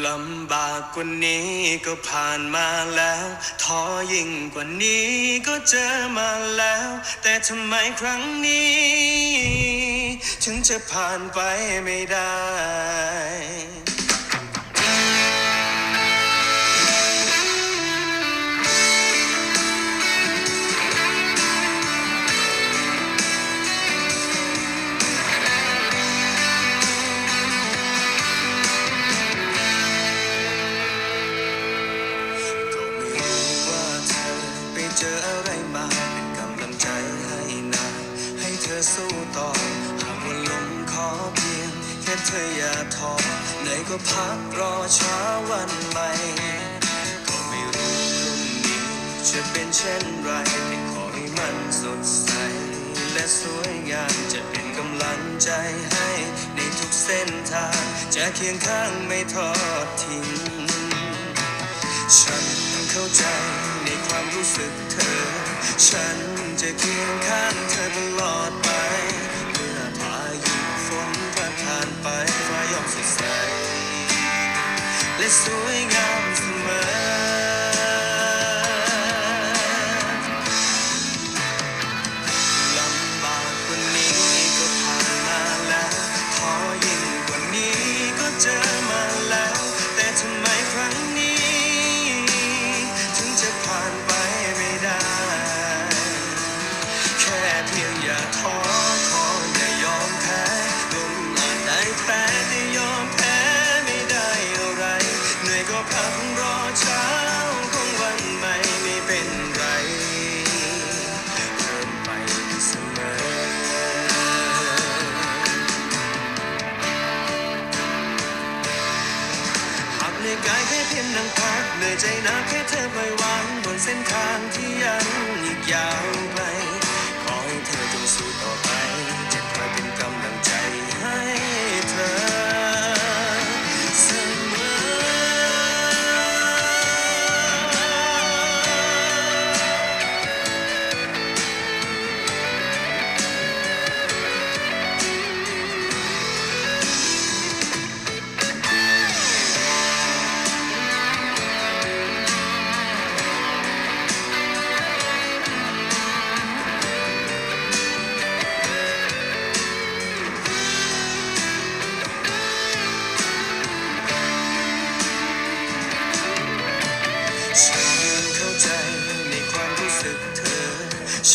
ลำบากกว่านี้ก็ผ่านมาแล้วท้อยิ่งกว่านี้ก็เจอมาแล้วแต่ทำไมครั้งนี้ถึงจะผ่านไปไม่ได้เจออะไรมาเป็นกำลังใจให้นะให้เธอสู้ต่อหากว่าลงขอเพียงแค่เธออย่าท้อเหนื่อยก็พักรอเช้าวันใหม่ก็ไม่รู้พรุ่งนี้จะเป็นเช่นไรแต่ขอให้มันสดใสและสวยงามจะเป็นกำลังใจให้ในทุกเส้นทางจะเคียงข้างไม่ทอดทิ้งฉันเข้าใจในความรู้สึกเธอฉันจะเคียงข้างเธอตลอดไปเมื่อพายุฝนผ่านไปฟ้าย่อมสดใสและสวยงามเสมอลำบากกว่านี้ก็ผ่านมาแล้วท้อยิ่งกว่านี้ก็เจอมาแล้วแต่ทำไมครั้งนี้ผ่านไปไม่ได้แค่เพียงอย่าท้อขออย่ายอมแพ้ลมอาจได้แพ้แต่ยอมแพ้ไม่ได้อะไรเหนื่อยก็พักรอเช้าของวันใหม่ไม่เป็นไรเริ่มไปเสมอหากเหนื่อยกายแค่เพียงนั่งพักเหนื่อยใจนักแค่เธอปล่อยวางบนเส้นทางที่ยังอีกยาวไกลขอให้เธอจงสู้ต่อไปจะคอยเป็นกำลังใจให้เธอเสมอ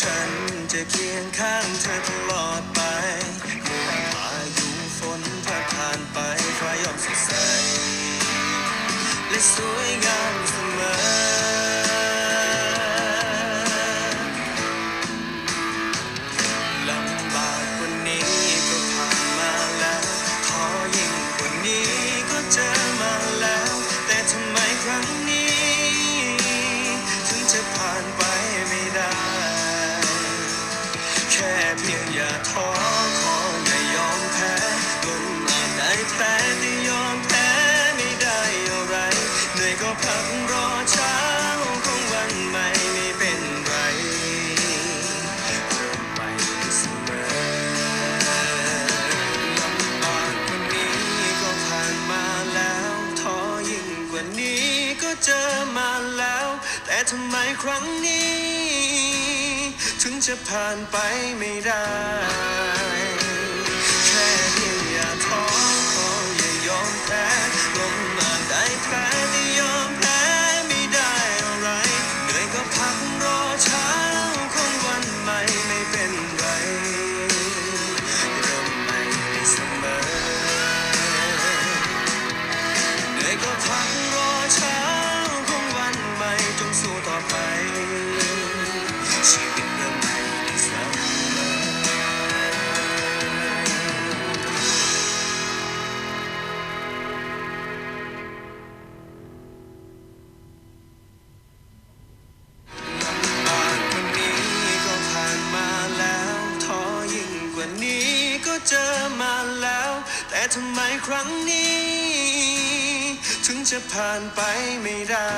ฉันจะเคียงข้างเธอตลอดไปเมื่อพายุฝนผ่านไปฟ้าย่อมสดใสและสวยงามเสมอลำบากกว่านี้ก็ผ่านมาแล้วท้อยิ่งกว่านี้ก็เจอมาแล้วแต่ทำไมครั้งนี้ถึงจะผ่านไปไม่ได้แค่เพียงอย่าท้อขออย่ายอมแพ้ลมอาจได้แพ้แต่ยอมแพ้ไม่ได้อะไรเหนื่อยก็พักรอเช้าของวันใหม่ไม่เป็นไรเริ่มไปเสมอลำบากกว่านี้ก็ผ่านมาแล้วท้อยิ่งกว่านี้ก็เจอมาแล้วแต่ทำไมครั้งนี้ถึงจะผ่านไปไม่ได้แค่เพียงอย่าท้อขออย่ายอมแพ้ลมอาจได้แพ้แต่ยอมแพ้ไม่ได้อะไรเหนื่อยก็พักรอเช้าของวันใหม่ไม่เป็นไรเริ่มใหม่ได้เสมอเหนื่อยก็พักรอเช้าของวันใหม่จงสู้ต่อไปชีวิตเริ่มใหม่ได้เสมอลำบากกว่านี้ก็ผ่านมาแล้วท้อยิ่งกว่านี้ก็เจอมาแล้วแต่ทำไมครั้งนี้ถึงจะผ่านไปไม่ได้